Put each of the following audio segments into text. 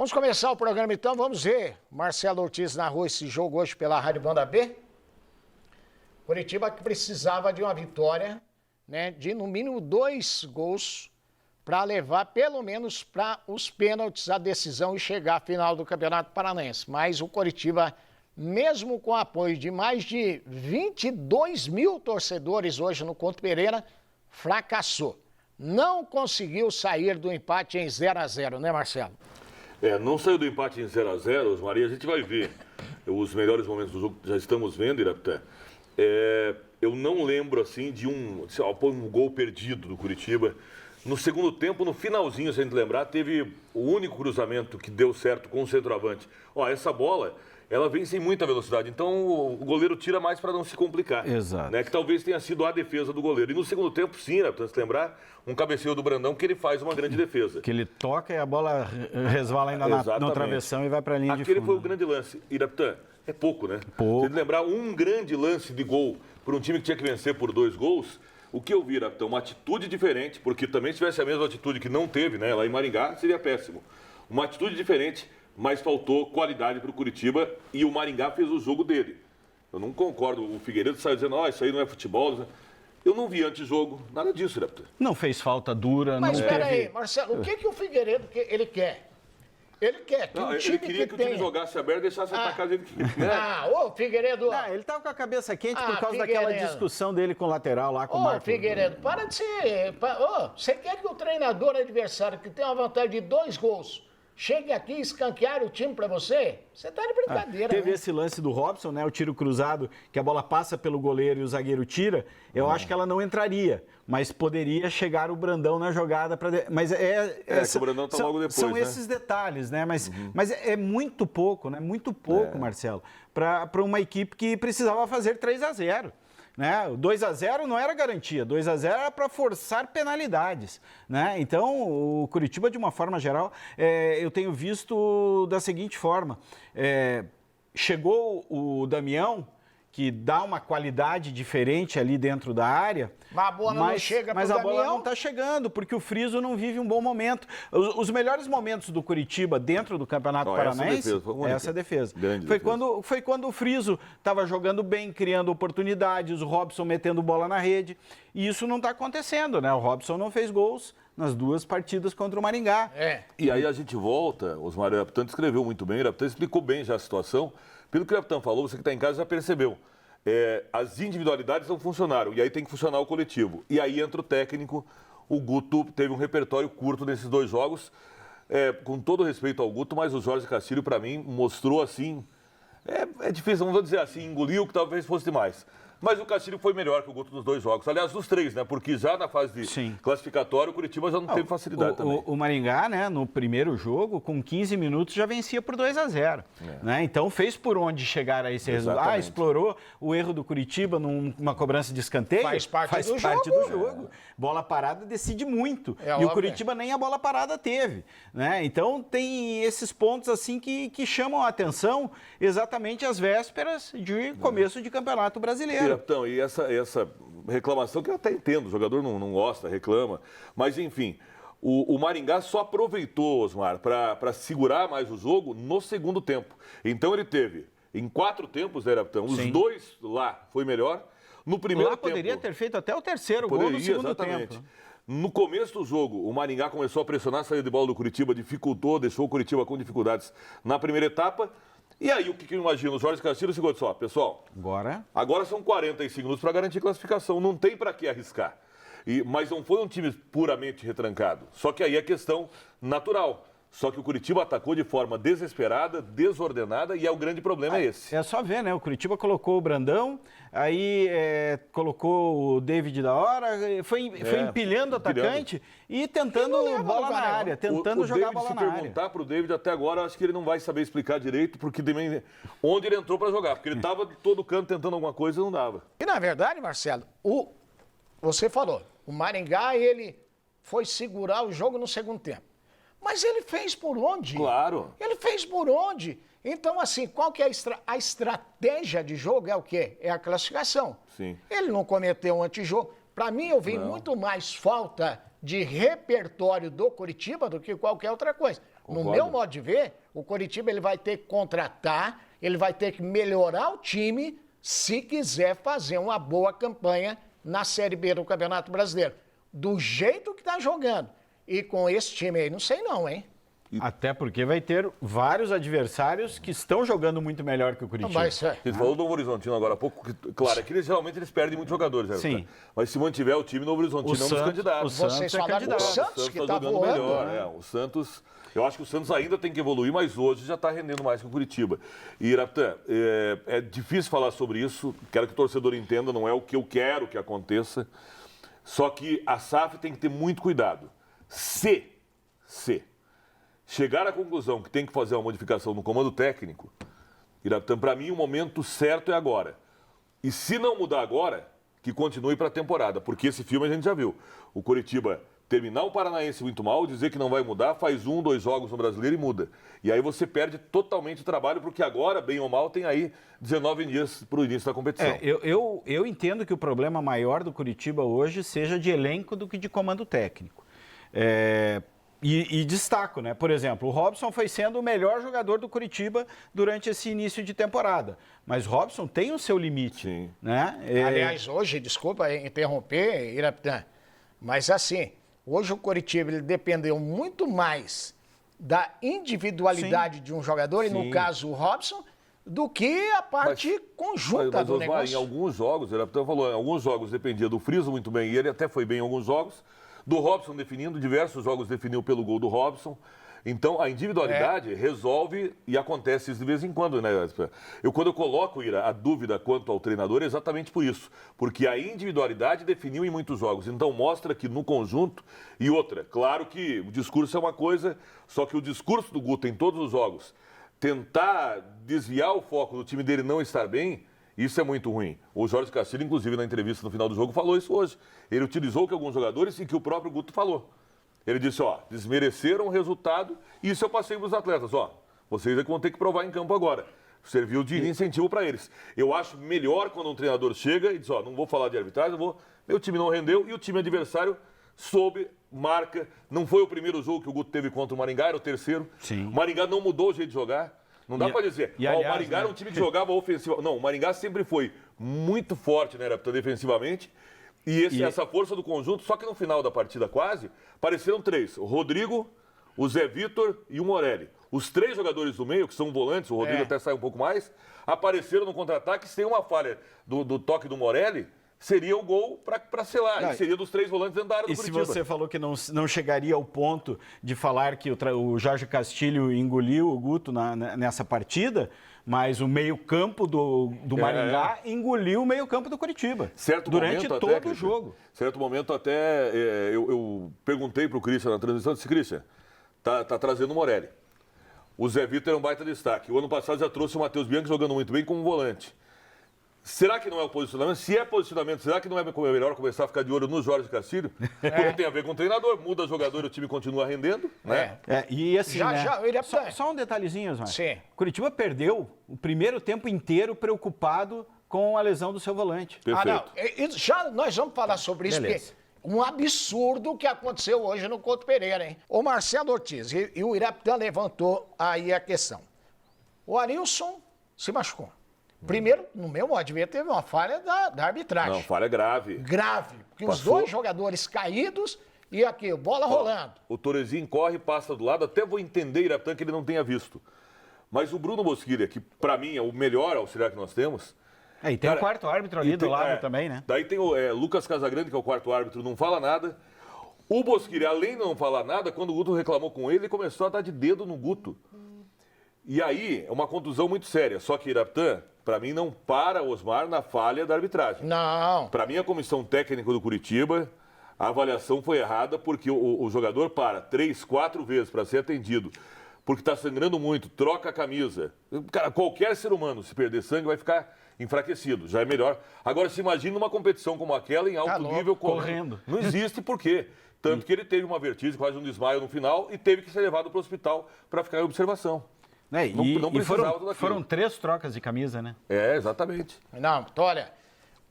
Vamos começar o programa então, vamos ver. Marcelo Ortiz narrou esse jogo hoje pela Rádio Banda B. Curitiba que precisava de uma vitória, né, de no mínimo 2 gols para levar pelo menos para os pênaltis a decisão e chegar à final do Campeonato Paranaense. Mas o Curitiba, mesmo com o apoio de mais de 22 mil torcedores hoje no Couto Pereira, fracassou. Não conseguiu sair do empate em 0-0, né, Marcelo? Não saiu do empate em 0-0, Osmar, a gente vai ver os melhores momentos do jogo que já estamos vendo, Irapté. Eu não lembro, assim, de um gol perdido do Curitiba. No segundo tempo, no finalzinho, se a gente lembrar, teve o único cruzamento que deu certo com o centroavante. Essa bola, ela vem sem muita velocidade, então o goleiro tira mais para não se complicar. Exato. Né? Que talvez tenha sido a defesa do goleiro. E no segundo tempo, sim, para se lembrar, um cabeceio do Brandão que ele faz uma grande defesa. Que ele toca e a bola resvala ainda no travessão e vai para a linha de fundo. Aquele foi o grande lance. Iraptã, é pouco, né? Pouco. Se lembrar, um grande lance de gol para um time que tinha que vencer por 2 gols, o que eu vi, Iraptã, uma atitude diferente, porque também se tivesse a mesma atitude que não teve, né, lá em Maringá, seria péssimo. Uma atitude diferente, mas faltou qualidade para o Curitiba e o Maringá fez o jogo dele. Eu não concordo. O Figueiredo saiu dizendo, isso aí não é futebol. Eu não vi antes-jogo nada disso, Iraptã. Não fez falta dura, mas não espera teve... aí, Marcelo, o que o Figueiredo ele quer? Ele quer que o time ele queria que o time jogasse aberto e deixasse atacar dele. Ô, Figueiredo. Ele tava com a cabeça quente por causa daquela discussão dele com o lateral lá, com o Marcos. Figueiredo, para de ser... você quer que o treinador adversário, que tem uma vantagem de 2 gols, chegue aqui e escanquear o time para você? Você tá de brincadeira, Teve né? esse lance do Robson, né? O tiro cruzado, que a bola passa pelo goleiro e o zagueiro tira. Eu acho que ela não entraria, mas poderia chegar o Brandão na jogada. Mas que o Brandão tá logo depois, são né? esses detalhes, né? Mas é muito pouco, né? Muito pouco, Marcelo, para uma equipe que precisava fazer 3-0. Né? O 2-0 não era garantia, 2-0 era para forçar penalidades. Né? Então, o Curitiba, de uma forma geral, eu tenho visto da seguinte forma. Chegou o Damião, que dá uma qualidade diferente ali dentro da área. Mas a bola não chega pro Mas a Damião. bola não está chegando, porque o Friso não vive um bom momento. Os melhores momentos do Curitiba dentro do Campeonato Paranaense, essa defesa. Foi quando o Friso estava jogando bem, criando oportunidades, o Robson metendo bola na rede. E isso não está acontecendo, né? O Robson não fez gols nas 2 partidas contra o Maringá. E aí a gente volta, Osmar, o Iraptã escreveu muito bem, o Iraptã explicou bem já a situação. Pelo que o Iraptã falou, você que está em casa já percebeu. As individualidades não funcionaram, e aí tem que funcionar o coletivo. E aí entra o técnico, o Guto teve um repertório curto nesses 2 jogos. Com todo respeito ao Guto, mas o Jorge Castilho, para mim, mostrou assim... É difícil, não vou dizer assim, engoliu que talvez fosse demais. Mas o Castilho foi melhor que o Guto nos 2 jogos. Aliás, dos 3, né? Porque já na fase de classificatório, o Curitiba já não teve facilidade também. O Maringá, né, no primeiro jogo, com 15 minutos, já vencia por 2-0. Né? Então, fez por onde chegar a esse resultado. Explorou o erro do Curitiba numa cobrança de escanteio. Faz parte do jogo. Bola parada decide muito. E o Curitiba nem a bola parada teve. Né? Então, tem esses pontos assim que chamam a atenção exatamente às vésperas de começo de Campeonato Brasileiro. Então, e essa reclamação que eu até entendo, o jogador não gosta, reclama, mas enfim, o Maringá só aproveitou, Osmar, para segurar mais o jogo no segundo tempo. Então ele teve, em 4 tempos, né, Iraptã, os 2 lá foi melhor. No primeiro tempo... poderia ter feito até o terceiro gol no segundo tempo. No começo do jogo, o Maringá começou a pressionar a saída de bola do Curitiba, dificultou, deixou o Curitiba com dificuldades na primeira etapa. E aí, o que eu imagino? O Jorge Castilho chegou e disse, pessoal, agora são 45 minutos para garantir classificação, não tem para que arriscar. Mas não foi um time puramente retrancado, só que aí é questão natural. Só que o Curitiba atacou de forma desesperada, desordenada, e o grande problema é esse. É só ver, né? O Curitiba colocou o Brandão, aí colocou o David da hora, foi empilhando o atacante e tentando bola na área, tentando jogar a bola na área. Se perguntar para o David até agora, eu acho que ele não vai saber explicar direito, porque também onde ele entrou para jogar, porque ele estava de todo canto tentando alguma coisa e não dava. E na verdade, Marcelo, você falou, o Maringá, ele foi segurar o jogo no segundo tempo. Mas ele fez por onde? Claro. Ele fez por onde? Então, assim, qual que é a estratégia de jogo? É o quê? É a classificação. Sim. Ele não cometeu um antijogo. Para mim, eu vi muito mais falta de repertório do Curitiba do que qualquer outra coisa. No meu modo de ver, o Coritiba ele vai ter que contratar, ele vai ter que melhorar o time se quiser fazer uma boa campanha na Série B do Campeonato Brasileiro. Do jeito que tá jogando. E com esse time aí, não sei não, hein? Até porque vai ter vários adversários que estão jogando muito melhor que o Curitiba. Mas, Você falou do Novo Horizontino agora há pouco. Claro, aqui geralmente eles perdem muitos jogadores. Né? Sim. Mas se mantiver o time, o Novo Horizontino é um dos candidatos. Vocês falaram do Santos, que tá jogando voando. melhor. Né? O Santos... Eu acho que o Santos ainda tem que evoluir, mas hoje já está rendendo mais que o Curitiba. E, Iraptan, é difícil falar sobre isso. Quero que o torcedor entenda, não é o que eu quero que aconteça. Só que a SAF tem que ter muito cuidado. Se chegar à conclusão que tem que fazer uma modificação no comando técnico, Iraptan, para mim o momento certo é agora. E se não mudar agora, que continue para a temporada, porque esse filme a gente já viu. O Curitiba terminar o Paranaense muito mal, dizer que não vai mudar, faz 1, 2 jogos no Brasileiro e muda. E aí você perde totalmente o trabalho, porque agora, bem ou mal, tem aí 19 dias para o início da competição. Eu entendo que o problema maior do Curitiba hoje seja de elenco do que de comando técnico. E destaco, né? Por exemplo, o Robson foi sendo o melhor jogador do Curitiba durante esse início de temporada. Mas Robson tem o seu limite. Sim. Né? Aliás, hoje, desculpa interromper, Iraptan, mas assim, hoje o Coritiba ele dependeu muito mais da individualidade de um jogador, e no caso o Robson, do que a parte conjunta do Osmar, negócio. Em alguns jogos, ele até falou, em alguns jogos dependia do Friso muito bem, e ele até foi bem em alguns jogos, do Robson definindo, diversos jogos definiu pelo gol do Robson. Então, a individualidade resolve e acontece isso de vez em quando, né? Quando eu coloco, Ira, a dúvida quanto ao treinador é exatamente por isso. Porque a individualidade definiu em muitos jogos. Então, mostra que no conjunto... E outra, claro que o discurso é uma coisa, só que o discurso do Guto em todos os jogos, tentar desviar o foco do time dele não estar bem... Isso é muito ruim. O Jorge Castilho, inclusive, na entrevista no final do jogo, falou isso hoje. Ele utilizou que alguns jogadores e que o próprio Guto falou. Ele disse, desmereceram o resultado e isso eu passei para os atletas. Vocês é que vão ter que provar em campo agora. Serviu de incentivo para eles. Eu acho melhor quando um treinador chega e diz, não vou falar de arbitragem, meu time não rendeu e o time adversário soube, marca. Não foi o primeiro jogo que o Guto teve contra o Maringá, era o terceiro. Sim. O Maringá não mudou o jeito de jogar. Não dá para dizer, aliás, o Maringá era um time que jogava ofensivo. Não, o Maringá sempre foi muito forte, né, defensivamente. E essa força do conjunto, só que no final da partida quase, apareceram 3. O Rodrigo, o Zé Vitor e o Morelli. Os 3 jogadores do meio, que são volantes, o Rodrigo até sai um pouco mais, apareceram no contra-ataque sem uma falha do toque do Morelli. Seria o gol para selar. E seria dos 3 volantes dentro da área do Curitiba. E se você falou que não chegaria ao ponto de falar que o Jorge Castilho engoliu o Guto nessa partida, mas o meio-campo do Maringá engoliu o meio-campo do Curitiba. Durante todo o jogo. Certo momento até eu perguntei para o Christian na transmissão, disse, Christian, tá trazendo o Morelli. O Zé Vitor é um baita destaque. O ano passado já trouxe o Matheus Bianchi jogando muito bem como volante. Será que não é o posicionamento? Se é posicionamento, será que não é melhor começar a ficar de olho no Jorge Castilho? Porque tem a ver com o treinador, muda jogador e o time continua rendendo, né? E assim, só um detalhezinho, Osmar. Sim. Curitiba perdeu o primeiro tempo inteiro preocupado com a lesão do seu volante. Perfeito. Nós vamos falar sobre isso, porque um absurdo que aconteceu hoje no Couto Pereira, hein? O Marcelo Ortiz e o Iraptan levantou aí a questão. O Arilson se machucou. Primeiro, no meu modo de ver, teve uma falha da arbitragem. Não, falha grave. Grave. Porque os 2 jogadores caídos e aqui, bola rolando. O Torezinho corre, passa do lado. Até vou entender, Iraptan, que ele não tenha visto. Mas o Bruno Bosquilha, que para mim é o melhor auxiliar que nós temos... E tem o 4º árbitro ali do lado também, né? Daí tem o Lucas Casagrande, que é o 4º árbitro, não fala nada. O Bosquilha, além de não falar nada, quando o Guto reclamou com ele começou a dar de dedo no Guto. E aí, é uma contusão muito séria. Só que Iraptan... Para mim, não para Osmar na falha da arbitragem. Não. Para mim, a comissão técnica do Curitiba, a avaliação foi errada porque o jogador para 3, 4 vezes para ser atendido, porque está sangrando muito, troca a camisa. Cara, qualquer ser humano, se perder sangue, vai ficar enfraquecido. Já é melhor. Agora, se imagina uma competição como aquela em alto nível correndo. Não existe por quê. Tanto que ele teve uma vertigem, quase um desmaio no final e teve que ser levado para o hospital para ficar em observação. Foram 3 trocas de camisa, né? Exatamente. Não, então, olha,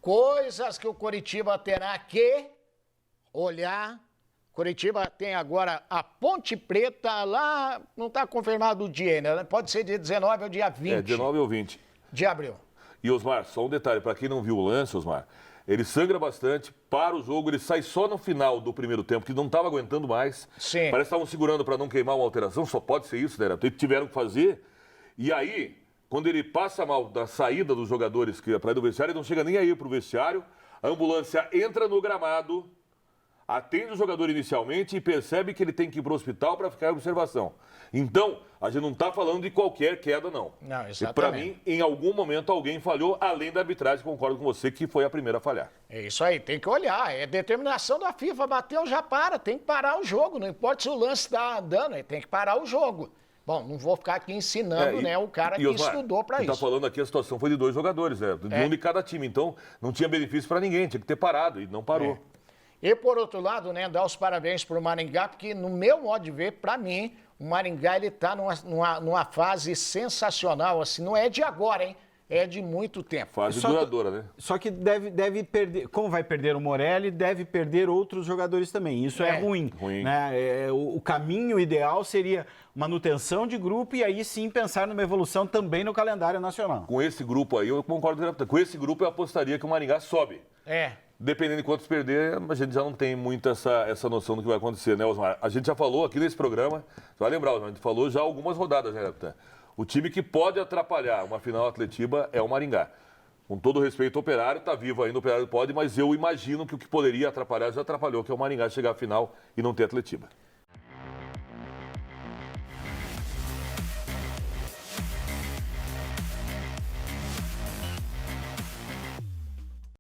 coisas que o Coritiba terá que olhar Curitiba tem agora a Ponte Preta lá, não está confirmado o dia ainda, né? Pode ser dia 19 ou dia 20. 19 ou 20. De abril. E, Osmar, só um detalhe, para quem não viu o lance, Osmar, ele sangra bastante, para o jogo, ele sai só no final do primeiro tempo, que não estava aguentando mais. Sim. Parece que estavam segurando para não queimar uma alteração, só pode ser isso, né? Tiveram que fazer. E aí, quando ele passa mal da saída dos jogadores para ir do vestiário, ele não chega nem aí para o vestiário, a ambulância entra no gramado, atende o jogador inicialmente e percebe que ele tem que ir para o hospital para ficar em observação. Então, a gente não está falando de qualquer queda, não. Não, exatamente. Para mim, em algum momento, alguém falhou, além da arbitragem, concordo com você, que foi a primeira a falhar. É isso aí, tem que olhar. É determinação da FIFA. Bateu, já para. Tem que parar o jogo. Não importa se o lance está andando, tem que parar o jogo. Bom, não vou ficar aqui ensinando, né, o cara que Osmar, estudou para isso. Está falando aqui, a situação foi de 2 jogadores, né? De um de cada time. Então, não tinha benefício para ninguém, tinha que ter parado, e não parou. E, por outro lado, né, dar os parabéns para o Maringá, porque, no meu modo de ver, para mim, o Maringá está numa fase sensacional, assim, não é de agora, hein? É de muito tempo. Fase duradoura, né? Só que deve perder, como vai perder o Morelli, deve perder outros jogadores também. Isso é ruim. Né? O caminho ideal seria manutenção de grupo e aí sim pensar numa evolução também no calendário nacional. Com esse grupo aí, eu concordo. Com esse grupo, eu apostaria que o Maringá sobe. Dependendo de quantos perder, a gente já não tem muito essa noção do que vai acontecer, né, Osmar? A gente já falou aqui nesse programa, você vai lembrar, Osmar, a gente falou já algumas rodadas, né, Capitão? O time que pode atrapalhar uma final Atletiba é o Maringá. Com todo respeito ao Operário, está vivo ainda, o Operário pode, mas eu imagino que o que poderia atrapalhar já atrapalhou, que é o Maringá chegar à final e não ter Atletiba.